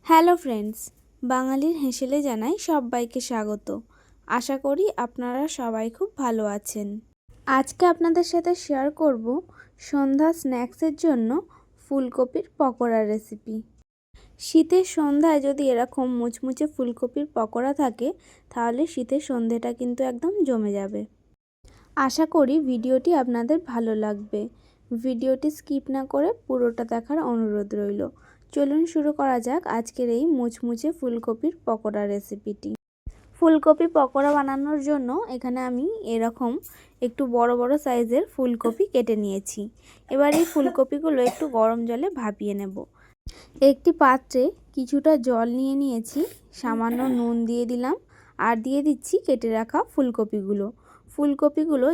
Hello friends, বাঙালির হেসেলে জানাই সবাইকে স্বাগত। আশা করি আপনারা সবাই খুব ভালো আছেন। আজকে আপনাদের সাথে শেয়ার করব সন্ধ্যা স্ন্যাক্সের জন্য ফুলকপির পকোড়া রেসিপি। শীতের সন্ধ্যায় যদি এরকম মুচমুচে ফুলকপির পকোড়া থাকে তাহলে শীতের সন্ধ্যাটা কিন্তু একদম জমে যাবে। আশা করি ভিডিওটি আপনাদের ভালো লাগবে। ভিডিওটি স্কিপ না করে পুরোটা দেখার অনুরোধ রইল। চলুন শুরু করা যাক আজকের এই মুচমুচে ফুলকপির পকোড়া রেসিপিটি। ফুলকপি পকোড়া বানানোর জন্য এখানে আমি এরকম একটু বড় বড় সাইজের ফুলকপি কেটে নিয়েছি। এবার এই ফুলকপিগুলো একটু গরম জলে ভাপিয়ে নেব। একটি পাত্রে কিছুটা জল নিয়ে নিয়েছি, সামান্য নুন দিয়ে দিলাম আর দিয়ে দিচ্ছি কেটে রাখা ফুলকপিগুলো। ফুলকপিগুলো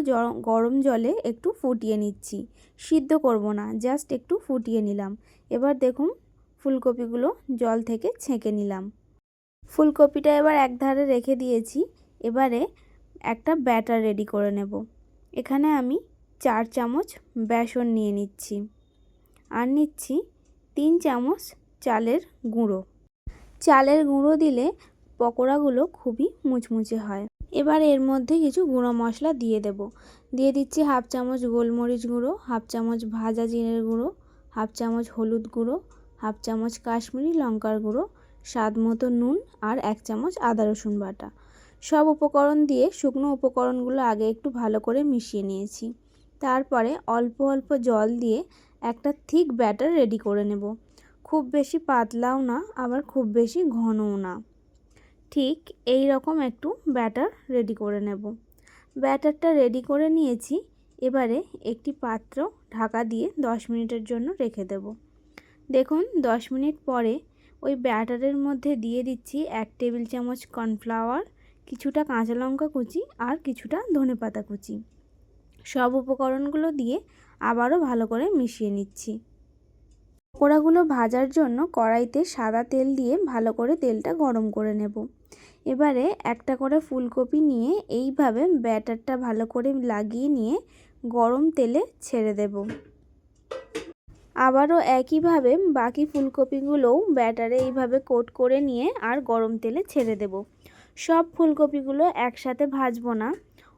গরম জলে একটু ফুটিয়ে নিচ্ছি, সিদ্ধ করব না, জাস্ট একটু ফুটিয়ে নিলাম। এবার দেখুন ফুলকপিগুলো জল থেকে ছেঁকে নিলাম। ফুলকপিটা এবার এক ধারে রেখে দিয়েছি। এবারে একটা ব্যাটার রেডি করে নেব। এখানে আমি 4 চামচ বেসন নিয়ে নিচ্ছি আর নিচ্ছি 3 চামচ চালের গুঁড়ো। চালের গুঁড়ো দিলে পকোড়াগুলো খুবই মুচমুচে হয়। এবার এর মধ্যে কিছু গুঁড়ো মশলা দিয়ে দিচ্ছি 1/2 চামচ গোলমরিচ গুঁড়ো, 1/2 চামচ ভাজা জিরের গুঁড়ো, 1/2 চামচ হলুদ গুঁড়ো, 1/2 চামচ কাশ্মীরি লঙ্কার গুঁড়ো, স্বাদ মতো নুন আর 1 চামচ আদা রসুন বাটা। সব উপকরণ দিয়ে শুকনো উপকরণগুলো আগে একটু ভালো করে মিশিয়ে নিয়েছি। তারপরে অল্প অল্প জল দিয়ে একটা থিক ব্যাটার রেডি করে নেব। খুব বেশি পাতলাও না, আবার খুব বেশি ঘনও না, ঠিক এই রকম একটু ব্যাটার রেডি করে নেব। ব্যাটারটা রেডি করে নিয়েছি। এবারে একটি পাত্র ঢাকা দিয়ে 10 মিনিটের জন্য রেখে দেব। দেখুন 10 মিনিট পরে ওই ব্যাটারের মধ্যে দিয়ে দিচ্ছি 1 টেবিল চামচ কর্নফ্লাওয়ার, কিছুটা কাঁচা লঙ্কা কুচি আর কিছুটা ধনেপাতা কুচি। সব উপকরণগুলো দিয়ে আবারও ভালো করে মিশিয়ে নিচ্ছি। পকোড়াগুলো ভাজার জন্য কড়াইতে সাদা তেল দিয়ে ভালো করে তেলটা গরম করে নেব। এবারে একটা করে ফুলকপি নিয়ে এইভাবে ব্যাটারটা ভালো করে লাগিয়ে নিয়ে গরম তেলে ছেড়ে দেব। আবারও একইভাবে বাকি ফুলকপিগুলোও ব্যাটারে এইভাবে কোট করে নিয়ে আর গরম তেলে ছেড়ে দেব। সব ফুলকপিগুলো একসাথে ভাজবো না,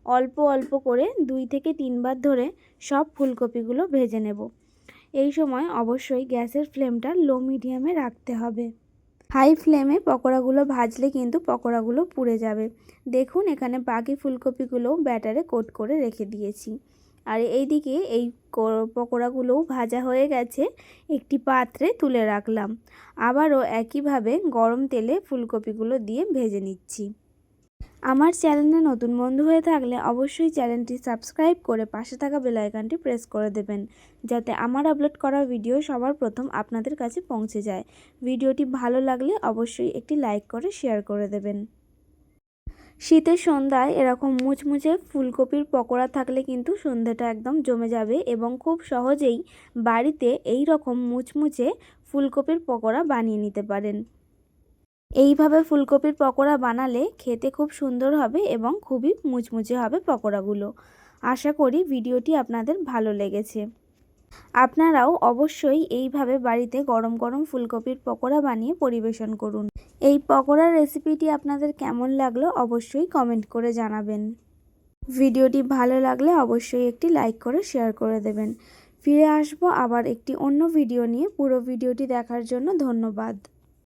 অল্প অল্প করে 2 থেকে 3 বার ধরে সব ফুলকপিগুলো ভেজে নেব। এই সময় অবশ্যই গ্যাসের ফ্লেমটা লো মিডিয়ামে রাখতে হবে। হাই ফ্লেমে পকোড়াগুলো ভাজলে কিন্তু পকোড়াগুলো পুড়ে যাবে। দেখুন এখানে বাকি ফুলকপিগুলোও ব্যাটারে কোট করে রেখে দিয়েছি। আর এইদিকে এই পকোড়াগুলোও ভাজা হয়ে গেছে, একটি পাত্রে তুলে রাখলাম। আবারও একইভাবে গরম তেলে ফুলকপিগুলো দিয়ে ভেজে নিচ্ছি। আমার চ্যানেলে নতুন বন্ধু হয়ে থাকলে অবশ্যই চ্যানেলটি সাবস্ক্রাইব করে পাশে থাকা বেল আইকনটি প্রেস করে দেবেন, যাতে আমার আপলোড করা ভিডিও সবার প্রথম আপনাদের কাছে পৌঁছে যায়। ভিডিওটি ভালো লাগলে অবশ্যই একটি লাইক করে শেয়ার করে দেবেন। শীতের সন্ধ্যায় এরকম মুচমুচে ফুলকপির পকোড়া থাকলে কিন্তু সন্ধ্যাটা একদম জমে যাবে এবং খুব সহজেই বাড়িতে এই রকম মুচমুচে ফুলকপির পকোড়া বানিয়ে নিতে পারেন। এইভাবে ফুলকপির পকোড়া বানালে খেতে খুব সুন্দর হবে এবং খুবই মুচমুচে হবে পকোড়াগুলো। আশা করি ভিডিওটি আপনাদের ভালো লেগেছে। আপনারাও অবশ্যই এইভাবে বাড়িতে গরম গরম ফুলকপির পকোড়া বানিয়ে পরিবেশন করুন। এই পকোড়ার রেসিপিটি আপনাদের কেমন লাগলো অবশ্যই কমেন্ট করে জানাবেন। ভিডিওটি ভালো লাগলে অবশ্যই একটি লাইক করে শেয়ার করে দেবেন। ফিরে আসবো আবার একটি অন্য ভিডিও নিয়ে। পুরো ভিডিওটি দেখার জন্য ধন্যবাদ।